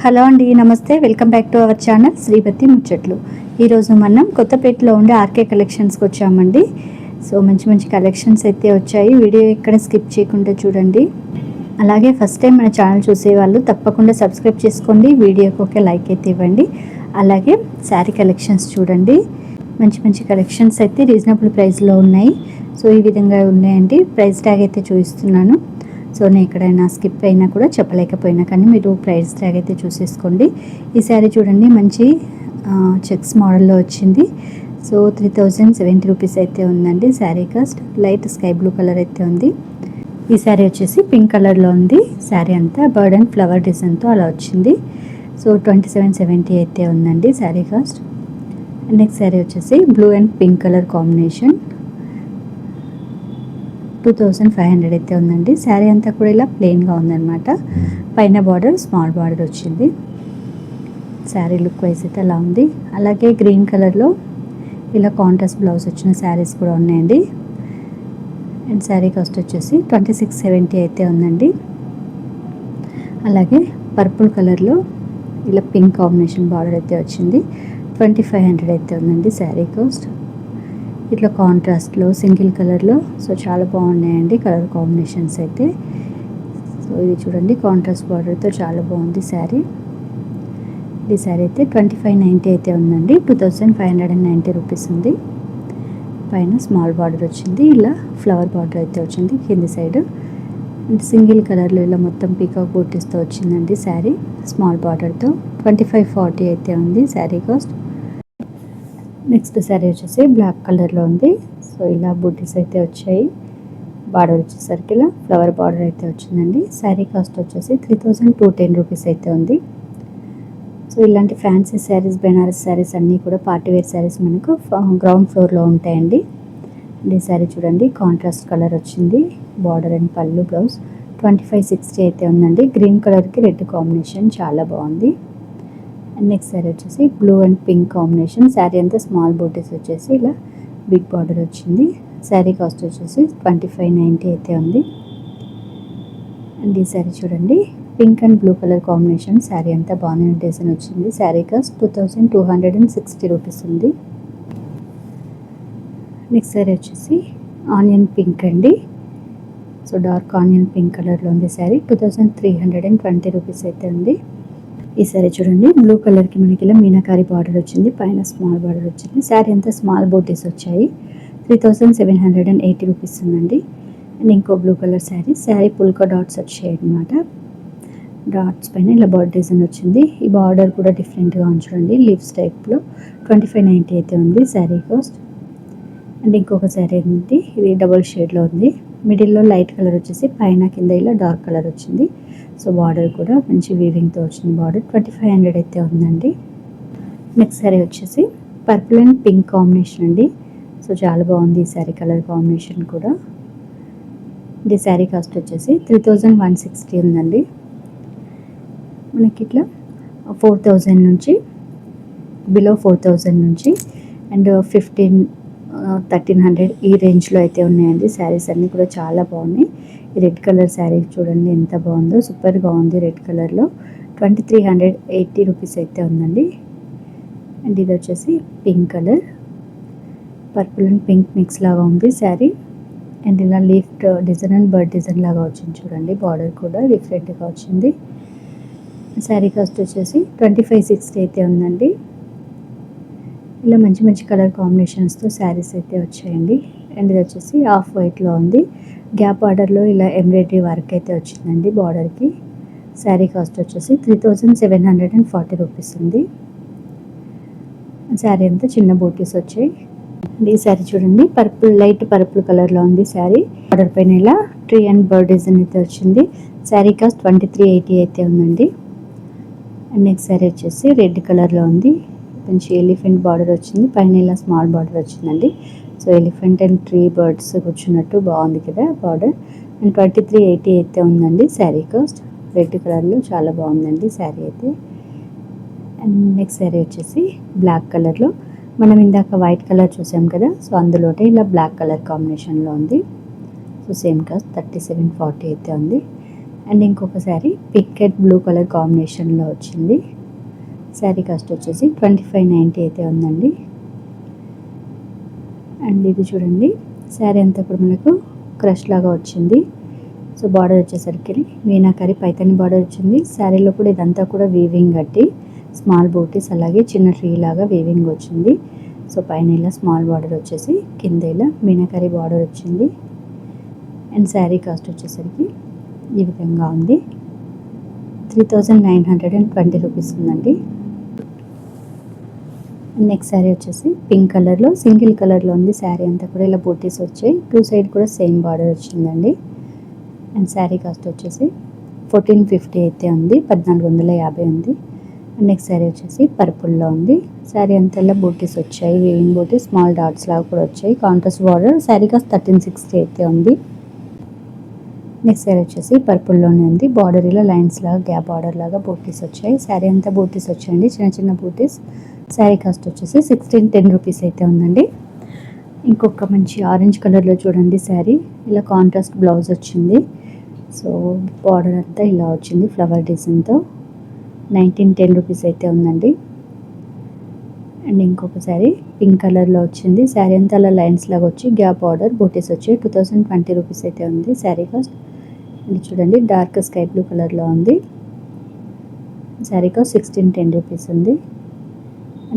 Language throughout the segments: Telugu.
హలో అండి, నమస్తే. Welcome back to our channel Sripathi ముచ్చట్లు. ఈరోజు మనం కొత్తపేటలో ఉండే ఆర్కే కలెక్షన్స్కి వచ్చామండి. సో మంచి మంచి కలెక్షన్స్ అయితే వచ్చాయి. వీడియో ఎక్కడ స్కిప్ చేయకుండా చూడండి. అలాగే ఫస్ట్ టైం మన ఛానల్ చూసేవాళ్ళు తప్పకుండా సబ్స్క్రైబ్ చేసుకోండి. వీడియోకి ఒక లైక్ అయితే ఇవ్వండి. అలాగే శారీ కలెక్షన్స్ చూడండి. మంచి మంచి కలెక్షన్స్ అయితే రీజనబుల్ ప్రైస్లో ఉన్నాయి. సో ఈ విధంగా ఉన్నాయండి. ప్రైస్ ట్యాగ్ అయితే చూపిస్తున్నాను. సో నేను ఎక్కడైనా స్కిప్ అయినా కూడా చెప్పలేకపోయినా కానీ మీరు ప్రైస్ ట్యాగ్ అయితే చూసేసుకోండి. ఈ శారీ చూడండి, మంచి చెక్స్ మోడల్లో వచ్చింది. సో 3070 రూపీస్ అయితే ఉందండి sari cost. Light sky blue colour అయితే ఉంది. ఈ శారీ వచ్చేసి పింక్ కలర్లో ఉంది. శారీ అంతా బర్డ్ అండ్ ఫ్లవర్ డిజైన్తో అలా వచ్చింది. సో 2770 అయితే ఉందండి శారీ కాస్ట్. నెక్స్ట్ శారీ వచ్చేసి blue and pink colour combination, 2500 అయితే ఉందండి. శారీ అంతా కూడా ఇలా ప్లెయిన్గా ఉందన్నమాట. పైన బార్డర్ స్మాల్ బార్డర్ వచ్చింది. శారీ లుక్ వైజ్ అయితే అలా ఉంది. అలాగే గ్రీన్ కలర్లో ఇలా కాంట్రాస్ట్ బ్లౌజ్ వచ్చిన శారీస్ కూడా ఉన్నాయండి. అండ్ శారీ కాస్ట్ వచ్చేసి 2670 అయితే ఉందండి. అలాగే పర్పుల్ కలర్లో ఇలా పింక్ కాంబినేషన్ బార్డర్ అయితే వచ్చింది. 2500 అయితే ఉందండి శారీ కాస్ట్. ఇట్లా కాంట్రాస్ట్లో సింగిల్ కలర్లో సో చాలా బాగున్నాయండి కలర్ కాంబినేషన్స్ అయితే. సో ఇది చూడండి, కాంట్రాస్ట్ బార్డర్తో చాలా బాగుంది శారీ. ఈ శారీ అయితే 2590 అయితే ఉందండి. 2590 రూపీస్ ఉంది. పైన స్మాల్ బార్డర్ వచ్చింది, ఇలా ఫ్లవర్ బార్డర్ అయితే వచ్చింది కింది సైడ్. సింగిల్ కలర్లో ఇలా మొత్తం పీకాక్ బూటీస్తో వచ్చిందండి శారీ స్మాల్ బార్డర్తో. 2540 అయితే ఉంది శారీ కాస్ట్. నెక్స్ట్ శారీ వచ్చేసి బ్లాక్ కలర్లో ఉంది. సో ఇలా బూటీస్ అయితే వచ్చాయి. బార్డర్ వచ్చేసరికి ఇలా ఫ్లవర్ బార్డర్ అయితే వచ్చిందండి. శారీ కాస్ట్ వచ్చేసి 3210 రూపీస్ అయితే ఉంది. సో ఇలాంటి ఫ్యాన్సీ శారీస్, బెనారస్ శారీస్ అన్నీ కూడా పార్టీవేర్ శారీస్ మనకు గ్రౌండ్ ఫ్లోర్లో ఉంటాయండి. ఈ శారీ చూడండి, కాంట్రాస్ట్ కలర్ వచ్చింది. బార్డర్ అండ్ పళ్ళు బ్లౌజ్. 2560 అయితే ఉందండి. గ్రీన్ కలర్కి రెడ్ కాంబినేషన్ చాలా బాగుంది. అండ్ నెక్స్ట్ శారీ వచ్చేసి blue and pink combination. Sari అంతా స్మాల్ బూటీస్ వచ్చేసి ఇలా బిగ్ బార్డర్ వచ్చింది. శారీ కాస్ట్ వచ్చేసి 2590 అయితే ఉంది. అండ్ ఈ శారీ చూడండి, pink and blue colour combination. Sari అంతా బాగుంది డిజైన్ వచ్చింది. శారీ కాస్ట్ 2260 రూపీస్ ఉంది. నెక్స్ట్ శారీ వచ్చేసి ఆనియన్ పింక్ అండి. సో డార్క్ ఆనియన్ పింక్ కలర్లో ఉంది శారీ. 2320 రూపీస్ అయితే ఉంది. ఈ శారీ చూడండి, బ్లూ కలర్కి మనకి ఇలా మీనాకారి బార్డర్ వచ్చింది. పైన స్మాల్ బార్డర్ వచ్చింది. శారీ అంతా స్మాల్ బూటీస్ వచ్చాయి. 3780 రూపీస్ ఉందండి. అండ్ ఇంకో బ్లూ కలర్ శారీ పుల్కా డాట్స్ వచ్చాయి అనమాట. డాట్స్ పైన ఇలా బార్డర్ డిజైన్ వచ్చింది. ఈ బార్డర్ కూడా డిఫరెంట్గా ఉంచండి, లీవ్స్ టైప్లో. 2590 అయితే ఉంది శారీ కాస్ట్. అండ్ ఇంకొక శారీ ఉంది, ఇది డబుల్ షేడ్లో ఉంది. మిడిల్లో లైట్ కలర్ వచ్చేసి పైన కింద ఇలా డార్క్ కలర్ వచ్చింది. సో బార్డర్ కూడా మంచి వీవింగ్తో వచ్చింది. బార్డర్ 2500 అయితే ఉందండి. నెక్స్ట్ శారీ వచ్చేసి పర్పుల్ అండ్ పింక్ కాంబినేషన్ అండి. సో చాలా బాగుంది ఈ శారీ కలర్ కాంబినేషన్ కూడా. ఈ శారీ కాస్ట్ వచ్చేసి 3160 ఉందండి. మనకి ఇట్లా 4000 నుంచి, బిలో 4000 నుంచి అండ్ 1300 ఈ రేంజ్లో అయితే ఉన్నాయండి. శారీస్ అన్నీ కూడా చాలా బాగున్నాయి. ఈ రెడ్ కలర్ శారీ చూడండి ఎంత బాగుందో, సూపర్గా ఉంది రెడ్ కలర్లో. 2380 రూపీస్ అయితే ఉందండి. అండ్ ఇది వచ్చేసి pink colour, purple and pink mix లాగా ఉంది శారీ. అండ్ ఇలా leaf design and bird design లాగా వచ్చింది చూడండి. బార్డర్ కూడా డిఫరెంట్గా వచ్చింది. శారీ కాస్ట్ వచ్చేసి 2560 అయితే ఉందండి. ఇలా మంచి మంచి కలర్ కాంబినేషన్స్తో శారీస్ అయితే వచ్చాయండి. అండ్ ఇది వచ్చేసి ఆఫ్ వైట్లో ఉంది. గ్యాప్ బార్డర్లో ఇలా ఎంబ్రాయిడరీ వర్క్ అయితే వచ్చిందండి బార్డర్కి. శారీ కాస్ట్ వచ్చేసి 3740 రూపీస్ ఉంది. శారీ అంతా చిన్న బూటీస్ వచ్చాయి. ఈ శారీ చూడండి, పర్పుల్, లైట్ పర్పుల్ కలర్లో ఉంది శారీ. బార్డర్ పైన ఇలా ట్రీ అండ్ బర్డ్ డిజైన్ అయితే వచ్చింది. శారీ కాస్ట్ 2380 అయితే ఉందండి. అండ్ నెక్స్ట్ శారీ వచ్చేసి రెడ్ కలర్లో ఉంది. మంచి ఎలిఫెంట్ బార్డర్ వచ్చింది. పైన ఇలా స్మాల్ బార్డర్ వచ్చిందండి. So elephant and tree birds కూర్చున్నట్టు బాగుంది కదా బార్డర్. అండ్ 2380 అయితే ఉందండి శారీ కాస్ట్. రెడ్ కలర్లో చాలా బాగుందండి శారీ అయితే. అండ్ నెక్స్ట్ శారీ వచ్చేసి బ్లాక్ కలర్లో, మనం ఇందాక వైట్ కలర్ చూసాం కదా, సో అందులోనే ఇలా బ్లాక్ కలర్ కాంబినేషన్లో ఉంది. సో సేమ్ కాస్ట్ 3740 అయితే ఉంది. అండ్ ఇంకొక sari pink and blue colour కాంబినేషన్లో వచ్చింది. శారీ కాస్ట్ వచ్చేసి 2590 అయితే ఉందండి. అండ్ ఇది చూడండి, శారీ అంతా కూడా మనకు క్రష్ లాగా వచ్చింది. సో బార్డర్ వచ్చేసరికి మీనాకరి పైతాని బార్డర్ వచ్చింది. శారీలో కూడా ఇదంతా కూడా వీవింగ్ కట్టి స్మాల్ బూటీస్ అలాగే చిన్న ట్రీ లాగా వీవింగ్ వచ్చింది. సో పైన ఇలా స్మాల్ బార్డర్ వచ్చేసి కింద ఇలా మీనాకరి బార్డర్ వచ్చింది. అండ్ శారీ కాస్ట్ వచ్చేసరికి ఈ విధంగా ఉంది. 3920 రూపీస్ ఉందండి. నెక్స్ట్ శారీ వచ్చేసి పింక్ కలర్లో సింగిల్ కలర్లో ఉంది. శారీ అంతా కూడా ఇలా బూటీస్ వచ్చాయి. టూ సైడ్ కూడా సేమ్ బార్డర్ వచ్చిందండి. అండ్ శారీ కాస్ట్ వచ్చేసి 1450 అయితే ఉంది, 1450 ఉంది. నెక్స్ట్ శారీ వచ్చేసి పర్పుల్లో ఉంది. శారీ అంతా ఇలా బూటీస్ వచ్చాయి, వీవింగ్ బూటీస్ స్మాల్ డాట్స్ లాగా కూడా వచ్చాయి. Contrast border. శారీ కాస్ట్ 1360 అయితే ఉంది. నెక్స్ట్ శారీ వచ్చేసి పర్పుల్లోనే ఉంది. బార్డర్ ఇలా లైన్స్ లాగా గ్యాప్ బార్డర్ లాగా బూటీస్ వచ్చాయి. శారీ అంతా బూటీస్ వచ్చాయండి, చిన్న చిన్న బూటీస్. శారీ కాస్ట్ వచ్చేసి 1610 రూపీస్ అయితే ఉందండి. ఇంకొక మంచి ఆరెంజ్ కలర్లో చూడండి శారీ, ఇలా కాంట్రాస్ట్ బ్లౌజ్ వచ్చింది. సో బార్డర్ అంతా ఇలా వచ్చింది ఫ్లవర్ డిజైన్తో. 1910 రూపీస్ అయితే ఉందండి. అండ్ ఇంకొక శారీ పింక్ కలర్లో వచ్చింది. శారీ అంతా అలా లైన్స్ లాగా వచ్చి గ్యాప్ బార్డర్ బూటీస్ వచ్చి 2020 రూపీస్ అయితే ఉంది శారీ కాస్ట్. ఇది చూడండి డార్క్ స్కై బ్లూ కలర్లో ఉంది. శారీ కాస్ట్ 1610 రూపీస్ ఉంది.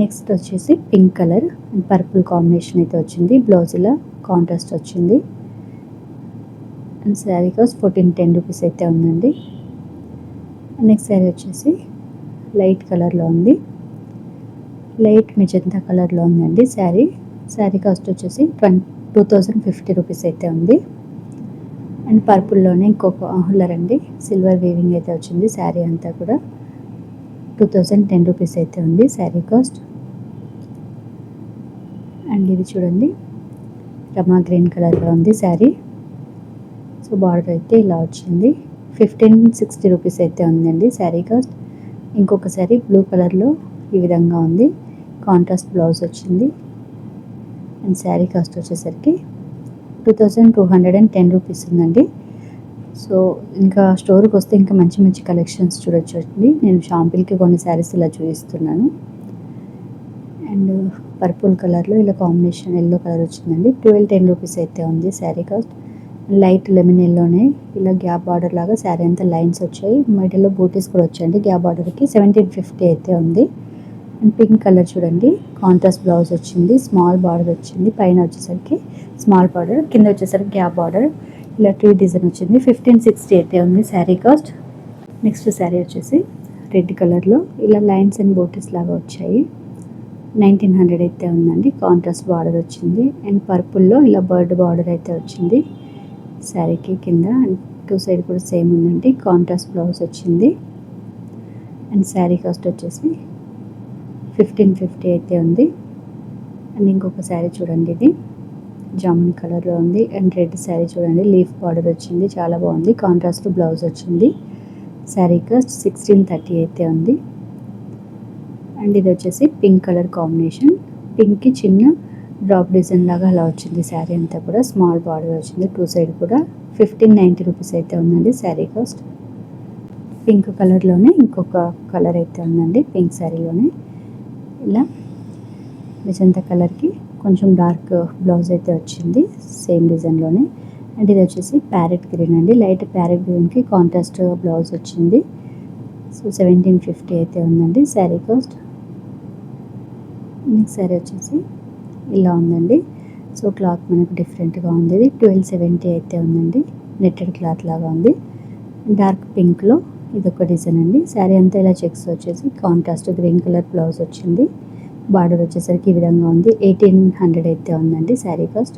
నెక్స్ట్ వచ్చేసి pink colour and purple combination అయితే వచ్చింది. బ్లౌజ్ ఇలా కాంట్రాస్ట్ వచ్చింది. అండ్ శారీ కాస్ట్ 1410 రూపీస్ అయితే ఉందండి. నెక్స్ట్ శారీ వచ్చేసి లైట్ కలర్లో ఉంది, లైట్ మెజంతా కలర్లో ఉందండి శారీ. శారీ కాస్ట్ వచ్చేసి 2050 రూపీస్ అయితే ఉంది. అండ్ పర్పుల్లోనే ఇంకొక ఆహులర్ అండి, సిల్వర్ వీవింగ్ అయితే వచ్చింది. శారీ అంతా కూడా 2010 రూపీస్ అయితే ఉంది శారీ కాస్ట్. అండ్ ఇది చూడండి రమా గ్రీన్ కలర్లో ఉంది శారీ. సో బార్డర్ అయితే ఇలా వచ్చింది. 1560 రూపీస్ అయితే ఉందండి శారీ కాస్ట్. ఇంకొక శారీ బ్లూ కలర్లో ఈ విధంగా ఉంది, కాంట్రాస్ట్ బ్లౌజ్ వచ్చింది. అండ్ శారీ కాస్ట్ వచ్చేసరికి 2210 రూపీస్ ఉందండి. సో ఇంకా స్టోర్కి వస్తే ఇంకా మంచి మంచి కలెక్షన్స్ చూడొచ్చు అండి. నేను షాంపిల్కి కొన్ని శారీస్ ఇలా చూపిస్తున్నాను. అండ్ పర్పుల్ కలర్లో ఇలా కాంబినేషన్ ఎల్లో కలర్ వచ్చిందండి. 1210 రూపీస్ అయితే ఉంది శారీ కాస్ట్. లైట్ లెమన్ ఎల్లోనే ఇలా గ్యాప్ బార్డర్ లాగా శారీ అంతా లైన్స్ వచ్చాయి, మిడిల్లో బూటీస్ కూడా వచ్చాయండి గ్యాప్ బార్డర్కి. 1750 అయితే ఉంది. అండ్ పింక్ కలర్ చూడండి, కాంట్రాస్ట్ బ్లౌజ్ వచ్చింది, స్మాల్ బార్డర్ వచ్చింది. పైన వచ్చేసరికి స్మాల్ బార్డర్, కింద వచ్చేసరికి గ్యాప్ బార్డర్, ఇలా ట్రీ డిజైన్ వచ్చింది. 1560 అయితే ఉంది శారీ కాస్ట్. నెక్స్ట్ శారీ వచ్చేసి రెడ్ కలర్లో ఇలా లైన్స్ అండ్ బూటీస్ లాగా వచ్చాయి. 1900 అయితే ఉందండి. కాంట్రాస్ట్ బార్డర్ వచ్చింది. అండ్ పర్పుల్లో ఇలా బర్డ్ బార్డర్ అయితే వచ్చింది శారీకి కింద. అండ్ టూ సైడ్ కూడా సేమ్ ఉందండి, కాంట్రాస్ట్ బ్లౌజ్ వచ్చింది. అండ్ శారీ కాస్ట్ వచ్చేసి 1550 అయితే ఉంది. అండ్ ఇంకొక శారీ చూడండి, ఇది జామున్ కలర్లో ఉంది. అండ్ రెడ్ శారీ చూడండి, లీఫ్ బార్డర్ వచ్చింది, చాలా బాగుంది. కాంట్రాస్ట్ బ్లౌజ్ వచ్చింది. శారీ కాస్ట్ 1630 అయితే ఉంది. అండ్ ఇది వచ్చేసి పింక్ కలర్ కాంబినేషన్, పింక్కి చిన్న డ్రాప్ డిజైన్ లాగా అలా వచ్చింది. శారీ అంతా కూడా స్మాల్ బార్డర్ వచ్చింది, టూ సైడ్ కూడా. 1590 రూపీస్ అయితే ఉందండి శారీ కాస్ట్. పింక్ కలర్లోనే ఇంకొక కలర్ అయితే ఉందండి పింక్ శారీలోనే, ఇలా మెజంతా కలర్కి కొంచెం డార్క్ బ్లౌజ్ అయితే వచ్చింది సేమ్ డిజైన్లోనే. అండ్ ఇది వచ్చేసి ప్యారెట్ గ్రీన్ అండి, లైట్ ప్యారెట్ గ్రీన్కి కాంట్రాస్ట్ బ్లౌజ్ వచ్చింది. సో 1750 అయితే ఉందండి శారీ కాస్ట్. నెక్స్ట్ శారీ వచ్చేసి ఇలా ఉందండి. సో క్లాత్ మనకు డిఫరెంట్గా ఉంది, ఇది 1270 అయితే ఉందండి. నెట్టెడ్ క్లాత్ లాగా ఉంది. డార్క్ పింక్లో ఇదొక డిజైన్ అండి. శారీ అంతా ఇలా చెక్స్ వచ్చేసి కాంట్రాస్ట్ గ్రీన్ కలర్ బ్లౌజ్ వచ్చింది. బార్డర్ వచ్చేసరికి ఈ విధంగా ఉంది. 1800 అయితే ఉందండి శారీ కాస్ట్.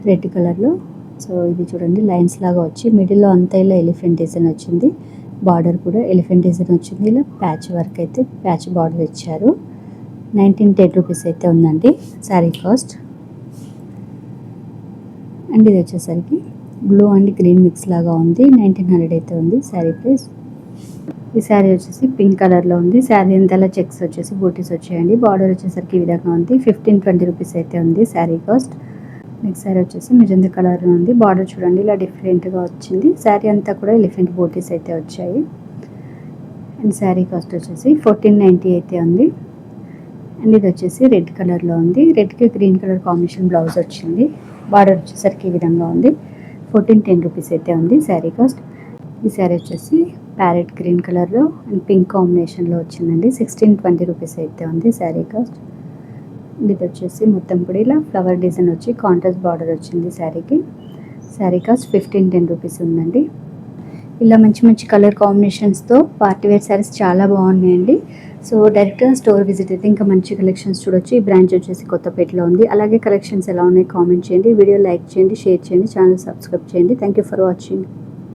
రెడ్ కలర్లో. సో ఇది చూడండి లైన్స్ లాగా వచ్చి మిడిల్లో అంతా ఇలా ఎలిఫెంట్ డిజైన్ వచ్చింది. బార్డర్ కూడా ఎలిఫెంట్ డిజైన్ వచ్చింది. ఇలా ప్యాచ్ వర్క్ అయితే ప్యాచ్ బార్డర్ ఇచ్చారు. 1910 రూపీస్ అయితే ఉందండి శారీ కాస్ట్. అండ్ ఇది వచ్చేసరికి బ్లూ అండ్ గ్రీన్ మిక్స్ లాగా ఉంది. 1900 అయితే ఉంది శారీ ప్రైస్. ఈ శారీ వచ్చేసి పింక్ కలర్లో ఉంది. శారీ అంతా చెక్స్ వచ్చేసి బూటీస్ వచ్చాయండి. బార్డర్ వచ్చేసరికి ఈ విధంగా ఉంది. 1520 రూపీస్ అయితే ఉంది శారీ కాస్ట్. నెక్స్ట్ శారీ వచ్చేసి మెజంతా కలర్ ఉంది. బార్డర్ చూడండి ఇలా డిఫరెంట్గా వచ్చింది. శారీ అంతా కూడా ఎలిఫెంట్ బూటీస్ అయితే వచ్చాయి. అండ్ శారీ కాస్ట్ వచ్చేసి 1490 అయితే ఉంది. అండ్ ఇది వచ్చేసి రెడ్ కలర్లో ఉంది. రెడ్కి గ్రీన్ కలర్ కాంబినేషన్ బ్లౌజ్ వచ్చింది. బార్డర్ వచ్చేసరికి ఈ విధంగా ఉంది. 1410 రూపీస్ అయితే ఉంది శారీ కాస్ట్. ఈ శారీ వచ్చేసి ప్యారెట్ గ్రీన్ కలర్లో అండ్ పింక్ కాంబినేషన్లో వచ్చిందండి. 1620 రూపీస్ అయితే ఉంది శారీ కాస్ట్. ఇది వచ్చేసి మొత్తం కూడా ఇలా ఫ్లవర్ డిజైన్ వచ్చి కాంట్రాస్ట్ బార్డర్ వచ్చింది శారీకి. శారీ కాస్ట్ 1510 రూపీస్ ఉందండి. ఇలా మంచి మంచి కలర్ కాంబినేషన్స్తో పార్టీవేర్ శారీస్ చాలా బాగున్నాయండి. సో డైరెక్ట్గా స్టోర్ విజిట్ అయితే ఇంకా మంచి కలెక్షన్స్ చూడొచ్చు. ఈ బ్రాంచ్ వచ్చేసి కొత్తపేటలో ఉంది. అలాగే కలెక్షన్స్ ఎలా ఉన్నాయి కామెంట్ చేయండి. వీడియో లైక్ చేయండి, షేర్ చేయండి, ఛానల్ సబ్స్క్రైబ్ చేయండి. Thank you for watching.